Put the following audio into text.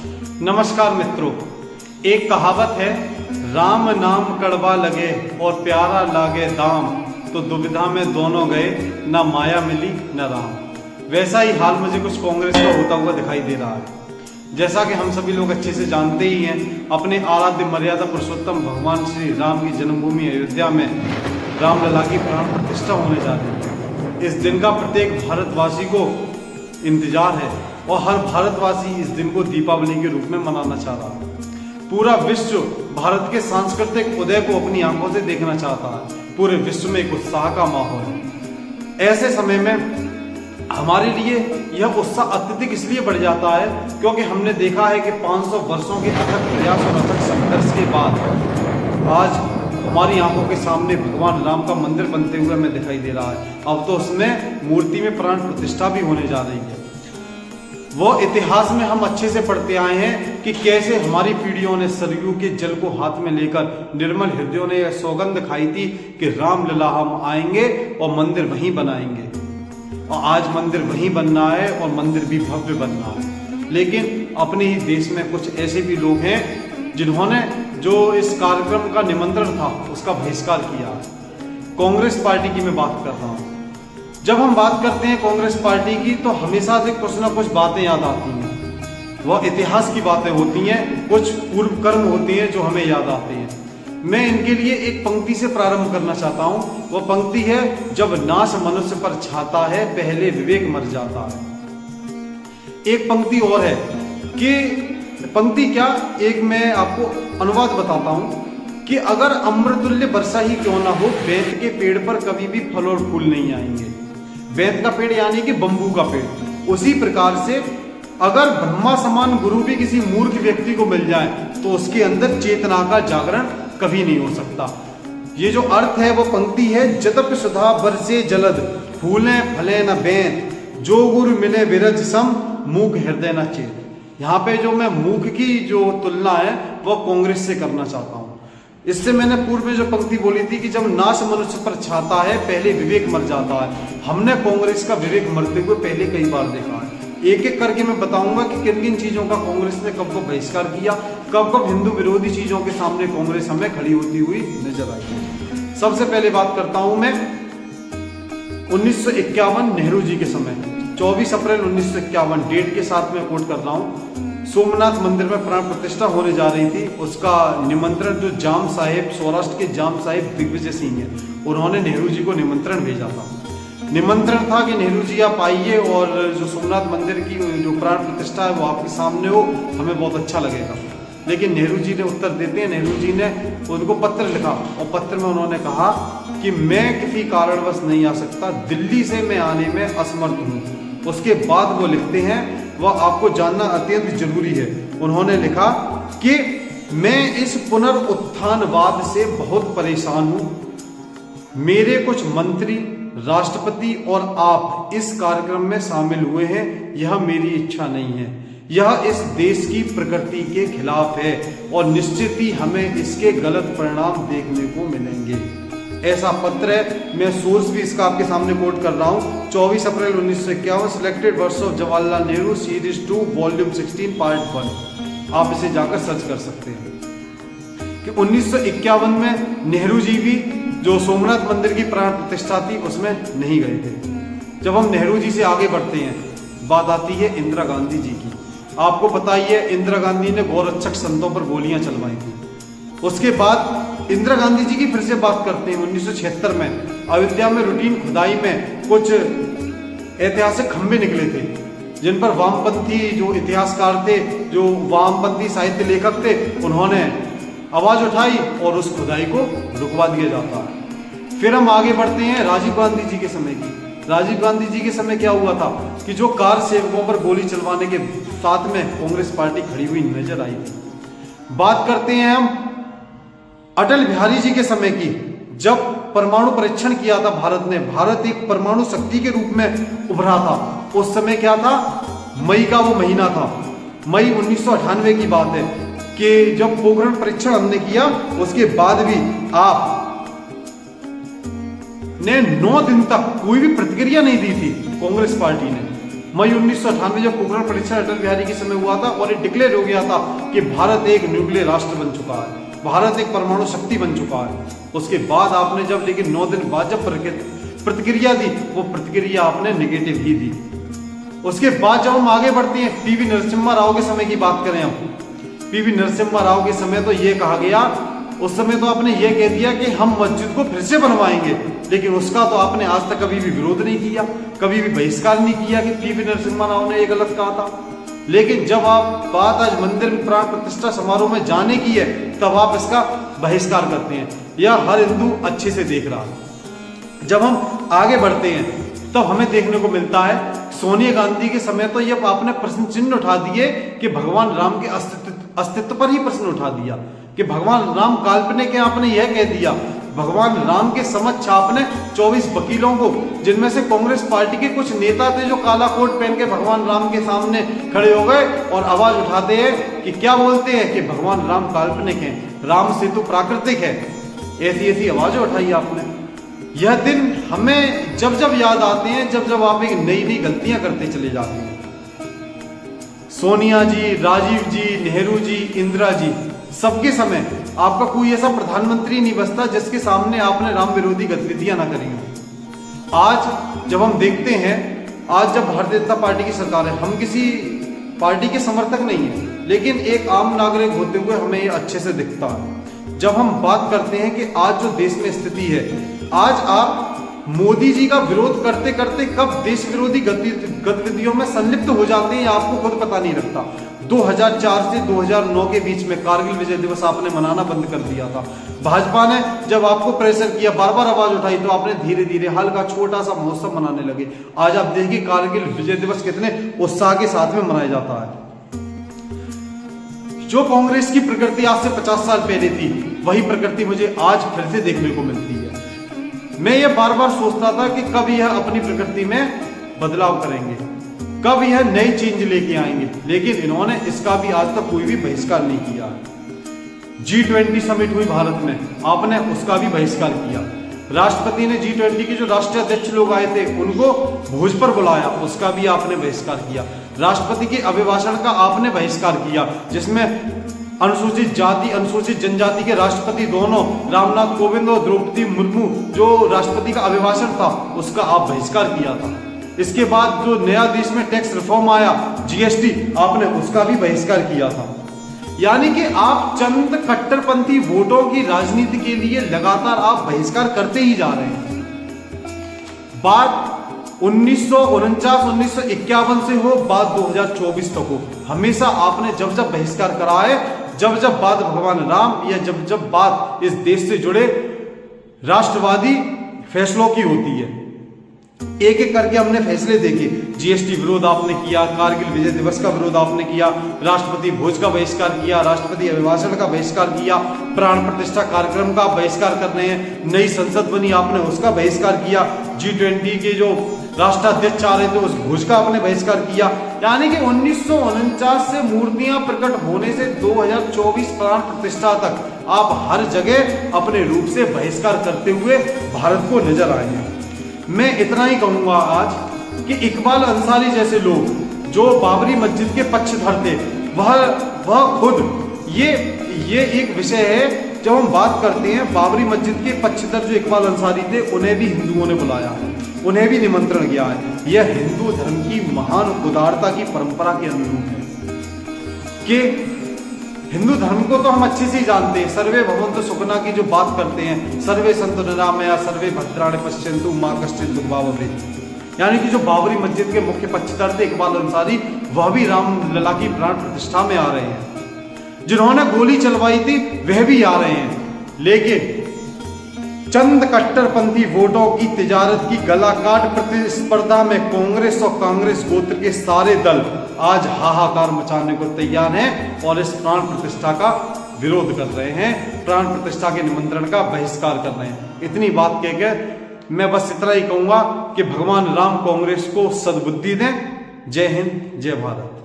नमस्कार मित्रों, एक कहावत है, राम नाम कड़वा लगे और प्यारा लागे दाम, तो दुविधा में दोनों गए, ना माया मिली न राम। वैसा ही हाल मुझे कुछ कांग्रेस का होता हुआ दिखाई दे रहा है। जैसा कि हम सभी लोग अच्छे से जानते ही हैं, अपने आराध्य मर्यादा पुरुषोत्तम भगवान श्री राम की जन्मभूमि अयोध्या में रामलला की प्राण प्रतिष्ठा होने जा रही है। इस दिन का प्रत्येक भारतवासी को इंतजार है और हर भारतवासी इस दिन को दीपावली के रूप में मनाना चाह रहा है। पूरा विश्व भारत के सांस्कृतिक उदय को अपनी आंखों से देखना चाहता है। पूरे विश्व में एक उत्साह का माहौल है। ऐसे समय में हमारे लिए यह उत्साह अत्यधिक इसलिए बढ़ जाता है क्योंकि हमने देखा है कि 500 वर्षों के अथक प्रयास और अथक संघर्ष के बाद आज हमारी आंखों के सामने भगवान राम का मंदिर बनते हुए हमें दिखाई दे रहा है। अब तो उसमें मूर्ति में प्राण प्रतिष्ठा भी होने जा रही है। वो इतिहास में हम अच्छे से पढ़ते आए हैं कि कैसे हमारी पीढ़ियों ने सरयू के जल को हाथ में लेकर निर्मल हृदयों ने यह सौगंध खाई थी कि रामलला हम आएंगे और मंदिर वहीं बनाएंगे। और आज मंदिर वहीं बनना है और मंदिर भी भव्य बनना है। लेकिन अपने ही देश में कुछ ऐसे भी लोग हैं जिन्होंने जो इस कार्यक्रम का निमंत्रण था उसका बहिष्कार किया। कांग्रेस पार्टी की मैं बात कर रहा हूं। जब हम बात करते हैं कांग्रेस पार्टी की तो हमेशा से कुछ ना कुछ बातें याद आती हैं। वह इतिहास की बातें होती हैं, कुछ पूर्व कर्म होती हैं जो हमें याद आते हैं। मैं इनके लिए एक पंक्ति से प्रारंभ करना चाहता हूं। वह पंक्ति है, जब नाश मनुष्य पर छाता है पहले विवेक मर जाता है। एक पंक्ति और है कि पंक्ति क्या, एक मैं आपको अनुवाद बताता हूं कि अगर अमृतुल्य वर्षा ही क्यों ना हो, बेंत के पेड़ पर कभी भी फल और फूल नहीं आएंगे। बेंत का पेड़ यानी कि बंबू का पेड़। उसी प्रकार से अगर ब्रह्मा समान गुरु भी किसी मूर्ख व्यक्ति को मिल जाए तो उसके अंदर चेतना का जागरण कभी नहीं हो सकता। ये जो अर्थ है वो पंक्ति है, जतप सुधा बरसे जलद, फूले फले न बेंत, जो गुरु मिले विरज सम, मूक हृदय न चेत। यहाँ पे जो मैं मूक की जो तुलना है वो कांग्रेस से करना चाहता हूँ। इससे मैंने पूर्व में जो पंक्ति बोली थी कि जब नाश मनुष्य पर छाता है पहले विवेक मर जाता है। हमने कांग्रेस का विवेक मरते हुए पहले कई बार देखा है। एक एक करके मैं बताऊंगा कि किन किन चीजों का कांग्रेस ने कब कब बहिष्कार किया, कब कब हिंदू विरोधी चीजों के सामने कांग्रेस हमें खड़ी होती हुई नजर आई है। सबसे पहले बात करता हूं मैं 1951 नेहरू जी के समय, 24 अप्रैल 1951 डेट के साथ मैं कोट कर रहा हूं। सोमनाथ मंदिर में प्राण प्रतिष्ठा होने जा रही थी। उसका निमंत्रण जो जाम साहेब, सौराष्ट्र के जाम साहेब दिग्विजय सिंह है, उन्होंने नेहरू जी को निमंत्रण भेजा था। निमंत्रण था कि नेहरू जी आप आइए और जो सोमनाथ मंदिर की जो प्राण प्रतिष्ठा है वो आपके सामने हो, हमें बहुत अच्छा लगेगा। लेकिन नेहरू जी ने उत्तर देते हैं, नेहरू जी ने उनको पत्र लिखा और पत्र में उन्होंने कहा कि मैं किसी कारणवश नहीं आ सकता, दिल्ली से मैं आने में असमर्थ हूँ। उसके बाद वो लिखते हैं, वह आपको जानना अत्यंत जरूरी है। उन्होंने लिखा कि मैं इस पुनरुत्थानवाद से बहुत परेशान हूं। मेरे कुछ मंत्री, राष्ट्रपति और आप इस कार्यक्रम में शामिल हुए हैं, यह मेरी इच्छा नहीं है। यह इस देश की प्रकृति के खिलाफ है और निश्चित ही हमें इसके गलत परिणाम देखने को मिलेंगे। ऐसा पत्र है। मैं सोर्स भी इसका आपके सामने कोट कर रहा हूं। 24 अप्रैल 1951, selected words of Jawaharlal Nehru, series 2, volume 16, part 1। आप इसे जाकर सर्च कर सकते हैं कि 1951 में नेहरू जी भी जो सोमनाथ मंदिर की प्राण प्रतिष्ठा थी उसमें नहीं गए थे। जब हम नेहरू जी से आगे बढ़ते हैं, बात आती है इंदिरा गांधी जी की। आपको पता ही है, इंदिरा गांधी ने गौरक्षक संतों पर गोलियां चलवाई थी। उसके बाद इंदिरा गांधी जी की फिर से बात करते हैं। 1976 में अयोध्या में रूटीन खुदाई में कुछ ऐतिहासिक खंभे निकले थे जिन पर वामपंथी जो इतिहासकार थे, जो वामपंथी साहित्य लेखक थे, उन्होंने आवाज उठाई और उस खुदाई को रुकवा दिया जाता है। फिर हम आगे बढ़ते हैं राजीव गांधी जी के समय की। राजीव गांधी जी के समय क्या हुआ था कि जो कार सेवकों पर गोली चलवाने के साथ में कांग्रेस पार्टी खड़ी हुई नजर आई थी। बात करते हैं हम अटल बिहारी जी के समय की, जब परमाणु परीक्षण किया था भारत ने। भारत एक परमाणु शक्ति के रूप में उभरा था। उस समय क्या था, मई का वो महीना था, मई 1998 की बात है कि जब पोखरण परीक्षण हमने किया, उसके बाद भी आप ने 9 दिन तक कोई भी प्रतिक्रिया नहीं दी थी कांग्रेस पार्टी ने। मई 1998 जब पोखरण परीक्षण अटल बिहारी के समय हुआ था और ये डिक्लेयर हो गया था कि भारत एक न्यूक्लियर राष्ट्र बन चुका है, भारत एक परमाणु शक्ति बन चुका है। उसके बाद आपने जब लेकिन 9 दिन बाद जब प्रतिक्रिया दी, वो प्रतिक्रिया आपने नेगेटिव ही दी। उसके बाद जब हम आगे बढ़ते हैं, पीवी नरसिम्हा राव के समय की बात करें, हम पीवी नरसिम्हा राव के समय तो ये कहा गया, उस समय तो आपने ये कह दिया कि हम मस्जिद को फिर से बनवाएंगे, लेकिन उसका तो आपने आज तक कभी भी विरोध नहीं किया, कभी भी बहिष्कार नहीं किया कि पीवी नरसिम्हा राव ने ये गलत कहा था। लेकिन जब आप बात आज मंदिर में प्राण प्रतिष्ठा समारोह में जाने की है, तब आप इसका बहिष्कार करते हैं। यह हर हिंदू अच्छे से देख रहा है। जब हम आगे बढ़ते हैं तब हमें देखने को मिलता है सोनिया गांधी के समय तो ये आपने प्रश्न चिन्ह उठा दिए कि भगवान राम के अस्तित्व पर ही प्रश्न उठा दिया कि भगवान राम काल्पनिक है। आपने यह कह दिया भगवान राम के समक्ष आपने 24 वकीलों को, जिनमें से कांग्रेस पार्टी के कुछ नेता थे जो काला कोट पहन के भगवान राम के सामने खड़े हो गए और आवाज उठाते हैं कि क्या बोलते हैं कि भगवान राम काल्पनिक हैं, राम सेतु प्राकृतिक है। ऐसी ऐसी आवाजें उठाई आपने। यह दिन हमें जब जब याद आते हैं, जब जब आप एक नई नई गलतियां करते चले जाते हैं। सोनिया जी, राजीव जी, नेहरू जी, इंदिरा जी, सबके समय आपका कोई ऐसा प्रधानमंत्री नहीं बचता जिसके सामने आपने राम विरोधी गतिविधियां ना करी हो। आज जब हम देखते हैं, आज जब भारतीय जनता पार्टी की सरकार है, हम किसी पार्टी के समर्थक नहीं है, लेकिन एक आम नागरिक होते हुए हमें ये अच्छे से दिखता है। जब हम बात करते हैं कि आज जो देश में स्थिति है, आज आप मोदी जी का विरोध करते करते कब देश विरोधी गतिविधियों में संलिप्त हो जाते हैं, आपको खुद पता नहीं लगता। 2004 से 2009 के बीच में कारगिल विजय दिवस आपने मनाना बंद कर दिया था। भाजपा ने जब आपको प्रेशर किया, बार बार आवाज उठाई, तो आपने धीरे धीरे हल्का छोटा सा महोत्सव मनाने लगे। आज आप देखिए कारगिल विजय दिवस कितने उत्साह के साथ में मनाया जाता है। जो कांग्रेस की प्रकृति आज से 50 साल पहले थी, वही प्रकृति मुझे आज फिर से देखने को मिलती है। मैं ये बार बार सोचता था कि कब यह अपनी प्रकृति में बदलाव करेंगे, कब यह नई चेंज लेके आएंगे, लेकिन इन्होंने इसका भी आज तक कोई भी बहिष्कार नहीं किया। G20 समिट हुई भारत में, आपने उसका भी बहिष्कार किया। राष्ट्रपति ने G20 के जो राष्ट्रीय अध्यक्ष लोग आए थे उनको भोज पर बुलाया, उसका भी आपने बहिष्कार किया। राष्ट्रपति के अभिभाषण का आपने बहिष्कार किया, जिसमें अनुसूचित जाति अनुसूचित जनजाति के राष्ट्रपति दोनों रामनाथ कोविंद और द्रौपदी मुर्मू, जो राष्ट्रपति का अभिभाषण था उसका आप बहिष्कार किया था। इसके बाद जो नया देश में टैक्स रिफॉर्म आया GST, आपने उसका भी बहिष्कार किया था। यानी कि आप चंद कट्टरपंथी वोटों की राजनीति के लिए लगातार आप बहिष्कार करते ही जा रहे हैं। बात 1949 1951 से हो, बात 2024 तक हो, हमेशा आपने जब जब बहिष्कार करा है, जब जब बात भगवान राम या जब जब बात इस देश से जुड़े राष्ट्रवादी फैसलों की होती है, एक एक करके हमने फैसले देखे। GST विरोध आपने किया, कारगिल विजय दिवस का विरोध आपने किया, राष्ट्रपति भोज का बहिष्कार किया, राष्ट्रपति अभिभाषण का बहिष्कार किया, प्राण प्रतिष्ठा कार्यक्रम का बहिष्कार कर रहे हैं, नई संसद बनी आपने उसका बहिष्कार किया, G20 के जो राष्ट्राध्यक्ष आ रहे थे उस भोज का आपने बहिष्कार किया। यानी कि 1949 से मूर्तियां प्रकट होने से 2024 प्राण प्रतिष्ठा तक आप हर जगह अपने रूप से बहिष्कार करते हुए भारत को नजर आए हैं। मैं इतना ही कहूंगा आज कि इकबाल अंसारी जैसे लोग जो बाबरी मस्जिद के पक्षधर थे, वह खुद ये एक विषय है। जब हम बात करते हैं बाबरी मस्जिद के पक्षधर जो इकबाल अंसारी थे, उन्हें भी हिंदुओं ने बुलाया है, उन्हें भी निमंत्रण किया है। यह हिंदू धर्म की महान उदारता की परंपरा के अनुरूप है कि हिंदू धर्म को तो हम अच्छे से ही जानते हैं। सर्वे भवन्तु सुखिनः की जो बात करते हैं, सर्वे सन्तु निरामया सर्वे भद्राणि पश्यन्तु मा कश्चित् दुःखभाग् भवेत्। यानी कि जो बाबरी मस्जिद के मुख्य पक्षधर थे इकबाल अंसारी, वह भी रामलला की प्राण प्रतिष्ठा में आ रहे हैं। जिन्होंने गोली चलवाई थी वह भी आ रहे हैं, लेकिन चंद कट्टरपंथी वोटों की तिजारत की गलाकाट प्रतिस्पर्धा में कांग्रेस और कांग्रेस गोत्र के सारे दल आज हाहाकार मचाने को तैयार हैं और इस प्राण प्रतिष्ठा का विरोध कर रहे हैं, प्राण प्रतिष्ठा के निमंत्रण का बहिष्कार कर रहे हैं। इतनी बात कहकर मैं बस इतना ही कहूंगा कि भगवान राम कांग्रेस को सद्बुद्धि दें। जय हिंद, जय भारत।